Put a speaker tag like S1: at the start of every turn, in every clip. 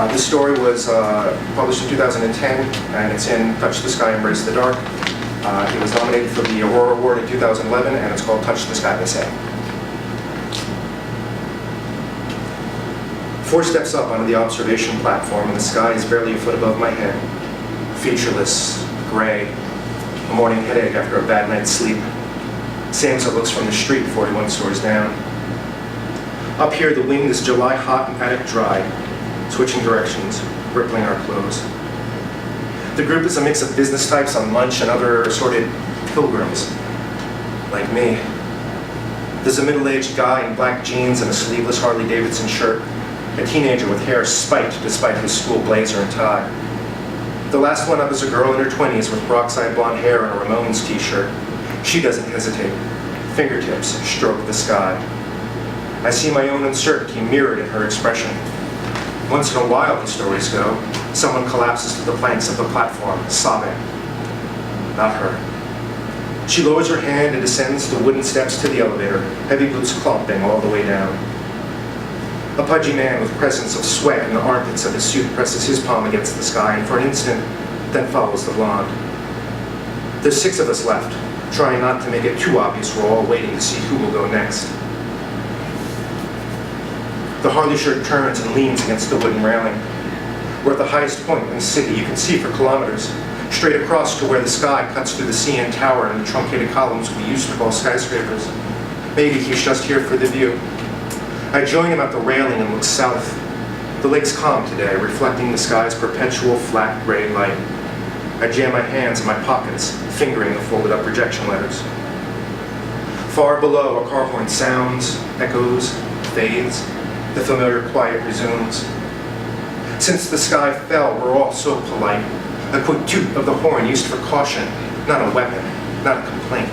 S1: This story was published in 2010, and it's in Touch the Sky, Embrace the Dark. It was nominated for the Aurora Award in 2011, and it's called Touch the Sky, they say. 4 steps up onto the observation platform, and the sky is barely a foot above my head. Featureless, gray, a morning headache after a bad night's sleep. Same as it looks from the street 41 stories down. Up here, the wind is July hot and attic dry, switching directions, rippling our clothes. The group is a mix of business types on lunch and other assorted pilgrims, like me. There's a middle-aged guy in black jeans and a sleeveless Harley-Davidson shirt, a teenager with hair spiked despite his school blazer and tie. The last one up is a girl in her 20s with peroxide blonde hair and a Ramones t-shirt. She doesn't hesitate. Fingertips stroke the sky. I see my own uncertainty mirrored in her expression. Once in a while, the stories go, someone collapses to the planks of the platform, sobbing. Not her. She lowers her hand and descends the wooden steps to the elevator, heavy boots clomping all the way down. A pudgy man with presence of sweat in the armpits of his suit presses his palm against the sky and for an instant, then follows the blonde. There's 6 of us left, trying not to make it too obvious we're all waiting to see who will go next. The Harley shirt turns and leans against the wooden railing. We're at the highest point in the city you can see for kilometers, straight across to where the sky cuts through the CN Tower and the truncated columns we used to call skyscrapers. Maybe he's just here for the view. I join him at the railing and look south. The lake's calm today, reflecting the sky's perpetual flat gray light. I jam my hands in my pockets, fingering the folded up rejection letters. Far below, a car horn sounds, echoes, fades. The familiar quiet resumes. Since the sky fell, we're all so polite. A quick toot of the horn used for caution, not a weapon, not a complaint.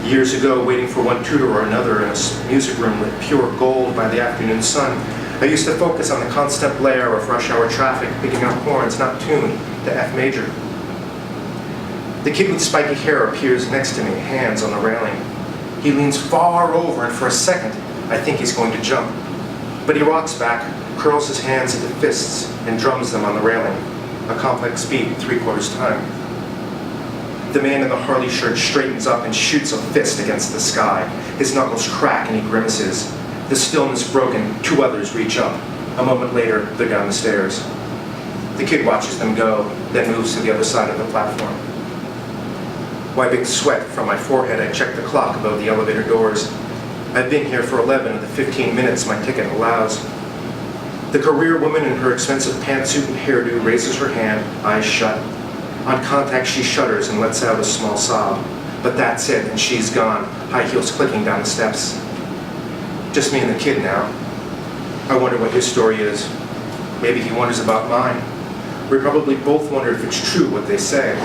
S1: Years ago, waiting for one tutor or another in a music room lit pure gold by the afternoon sun, I used to focus on the constant blare of rush hour traffic, picking out horns not tuned to F major. The kid with spiky hair appears next to me, hands on the railing. He leans far over, and for a second, I think he's going to jump. But he rocks back, curls his hands into fists, and drums them on the railing, a complex beat 3/4 time. The man in the Harley shirt straightens up and shoots a fist against the sky. His knuckles crack and he grimaces. The stillness broken, 2 others reach up. A moment later, they're down the stairs. The kid watches them go, then moves to the other side of the platform. Wiping sweat from my forehead, I check the clock above the elevator doors. I've been here for 11 of the 15 minutes my ticket allows. The career woman in her expensive pantsuit and hairdo raises her hand, eyes shut. On contact, she shudders and lets out a small sob. But that's it, and she's gone, high heels clicking down the steps. Just me and the kid now. I wonder what his story is. Maybe he wonders about mine. We probably both wonder if it's true what they say.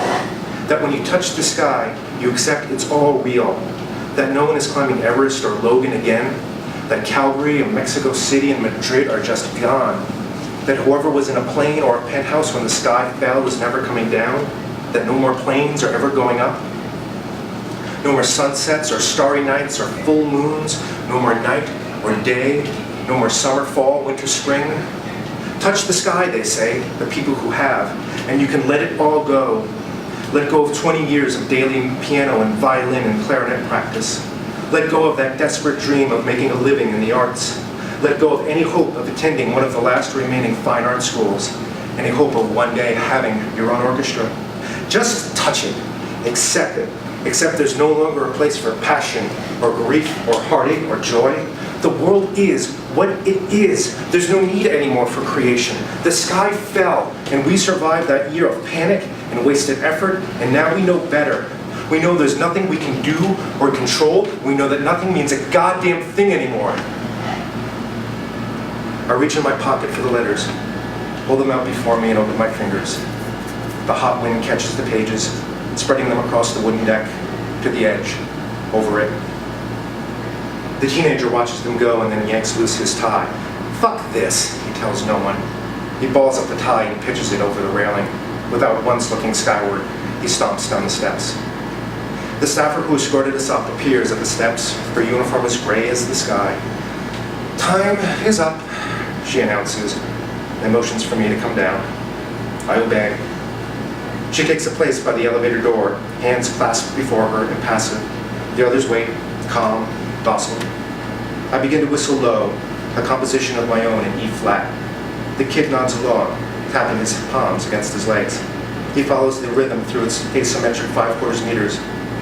S1: That when you touch the sky, you accept it's all real. That no one is climbing Everest or Logan again. That Calgary and Mexico City and Madrid are just gone. That whoever was in a plane or a penthouse when the sky fell is never coming down. That no more planes are ever going up. No more sunsets or starry nights or full moons. No more night or day. No more summer, fall, winter, spring. Touch the sky, they say, the people who have, and you can let it all go. Let go of 20 years of daily piano and violin and clarinet practice. Let go of that desperate dream of making a living in the arts. Let go of any hope of attending one of the last remaining fine art schools. Any hope of one day having your own orchestra. Just touch it. Accept it. Accept there's no longer a place for passion or grief or heartache or joy. The world is what it is. There's no need anymore for creation. The sky fell, and we survived that year of panic and wasted effort, and now we know better. We know there's nothing we can do or control. We know that nothing means a goddamn thing anymore. I reach in my pocket for the letters, hold them out before me and open my fingers. The hot wind catches the pages, spreading them across the wooden deck, to the edge, over it. The teenager watches them go and then yanks loose his tie. "Fuck this," he tells no one. He balls up the tie and pitches it over the railing. Without once looking skyward, he stomps down the steps. The staffer who escorted us up appears at the steps, her uniform as gray as the sky. "Time is up," she announces. and motions for me to come down. I obey. She takes a place by the elevator door, hands clasped before her, impassive. The others wait, calm, docile. I begin to whistle low, a composition of my own in E-flat. The kid nods along, tapping his palms against his legs. He follows the rhythm through its asymmetric 5/4 meters,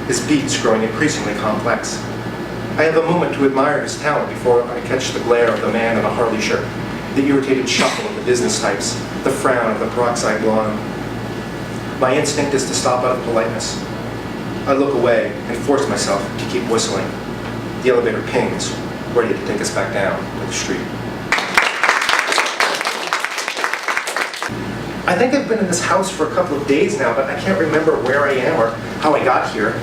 S1: his beats growing increasingly complex. I have a moment to admire his talent before I catch the glare of the man in a Harley shirt, the irritated shuffle of the business types, the frown of the peroxide blonde. My instinct is to stop out of politeness. I look away and force myself to keep whistling. The elevator pings, ready to take us back down to the street. I think I've been in this house for a couple of days now, but I can't remember where I am or how I got here.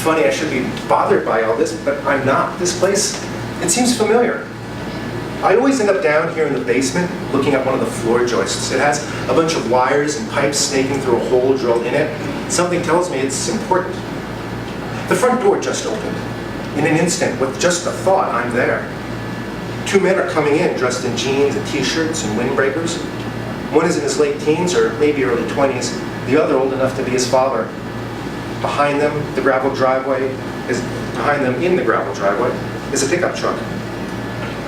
S1: Funny, I should be bothered by all this, but I'm not. This place, it seems familiar. I always end up down here in the basement looking at one of the floor joists. It has a bunch of wires and pipes snaking through a hole drilled in it. Something tells me it's important. The front door just opened. In an instant, with just a thought, I'm there. Two men are coming in dressed in jeans and t-shirts and windbreakers. One is in his late teens or maybe early 20s, the other old enough to be his father. Behind them, in the gravel driveway, is a pickup truck.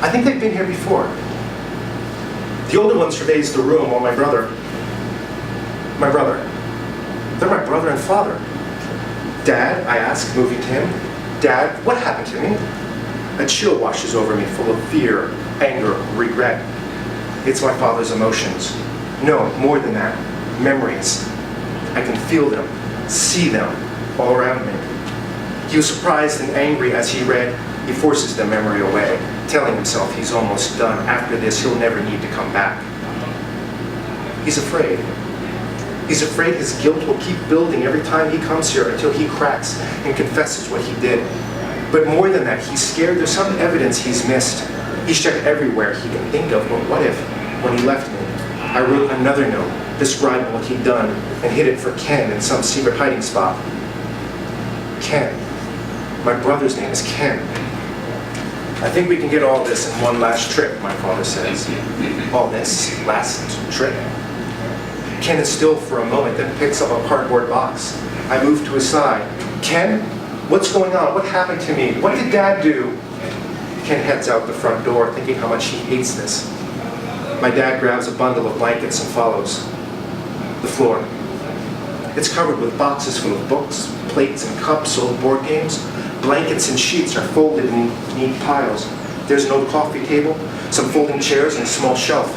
S1: I think they've been here before. The older one surveys the room while they're my brother and father. Dad, I ask, moving to him. Dad, what happened to me? A chill washes over me, full of fear, anger, regret. It's my father's emotions. No, more than that, memories. I can feel them, see them, all around me. He was surprised and angry as he read. He forces the memory away, telling himself he's almost done. After this, he'll never need to come back. He's afraid. He's afraid his guilt will keep building every time he comes here until he cracks and confesses what he did. But more than that, he's scared there's some evidence he's missed. He's checked everywhere he can think of, but what if, when he left me, I wrote another note describing what he'd done and hid it for Ken in some secret hiding spot. Ken. My brother's name is Ken. I think we can get all this in one last trip, my father says. All this last trip? Ken is still for a moment, then picks up a cardboard box. I move to his side. Ken, what's going on? What happened to me? What did Dad do? Ken heads out the front door, thinking how much he hates this. My dad grabs a bundle of blankets and follows. The floor. It's covered with boxes full of books, plates and cups, old board games. Blankets and sheets are folded in neat piles. There's an old coffee table, some folding chairs, and a small shelf.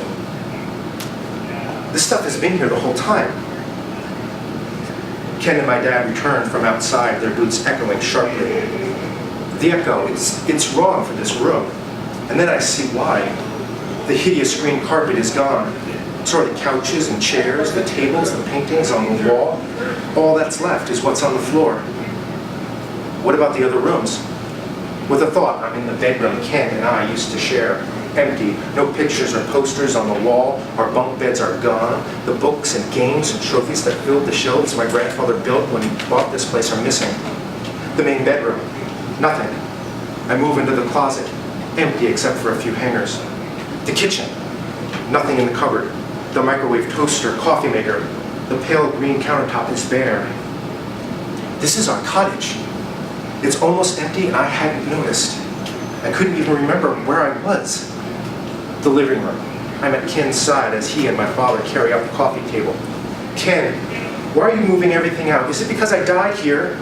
S1: This stuff has been here the whole time. Ken and my dad return from outside, their boots echoing sharply. The echo, it's wrong for this room. And then I see why. The hideous green carpet is gone. So are the couches and chairs, the tables, the paintings on the wall. All that's left is what's on the floor. What about the other rooms? With a thought, I'm in the bedroom Ken and I used to share. Empty, no pictures or posters on the wall. Our bunk beds are gone. The books and games and trophies that filled the shelves my grandfather built when he bought this place are missing. The main bedroom, nothing. I move into the closet, empty except for a few hangers. The kitchen, nothing in the cupboard. The microwave toaster, coffee maker, the pale green countertop is bare. This is our cottage. It's almost empty and I hadn't noticed. I couldn't even remember where I was. The living room. I'm at Ken's side as he and my father carry out the coffee table. Ken, why are you moving everything out? Is it because I died here?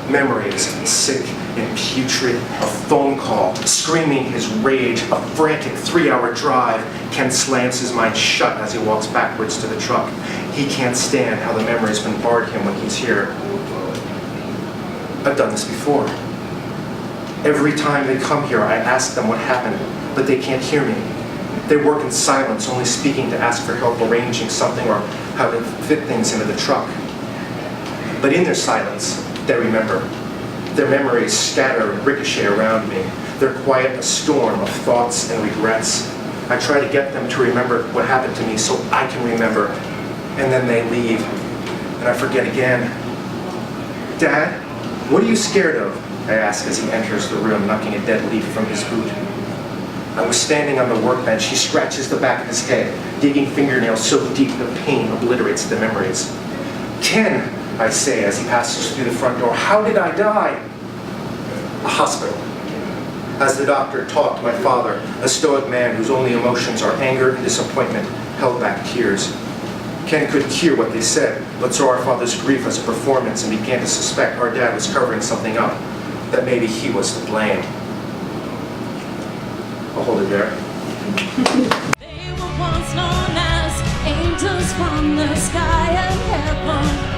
S1: Memories, sick and putrid, a phone call, screaming his rage, a frantic 3-hour drive. Ken slams his mind shut as he walks backwards to the truck. He can't stand how the memories bombard him when he's here. I've done this before. Every time they come here, I ask them what happened, but they can't hear me. They work in silence, only speaking to ask for help arranging something or how to fit things into the truck. But in their silence, they remember. Their memories scatter and ricochet around me. They're quiet, a storm of thoughts and regrets. I try to get them to remember what happened to me so I can remember. And then they leave, and I forget again. Dad, what are you scared of? I ask as he enters the room, knocking a dead leaf from his boot. I was standing on the workbench. He scratches the back of his head, digging fingernails so deep the pain obliterates the memories. Ken, I say as he passes through the front door, how did I die? A hospital. As the doctor talked, my father, a stoic man whose only emotions are anger and disappointment, held back tears. Ken couldn't hear what they said, but saw our father's grief as a performance and began to suspect our dad was covering something up, that maybe he was to blame. I'll hold it there.
S2: They were once known as angels from the sky and heaven.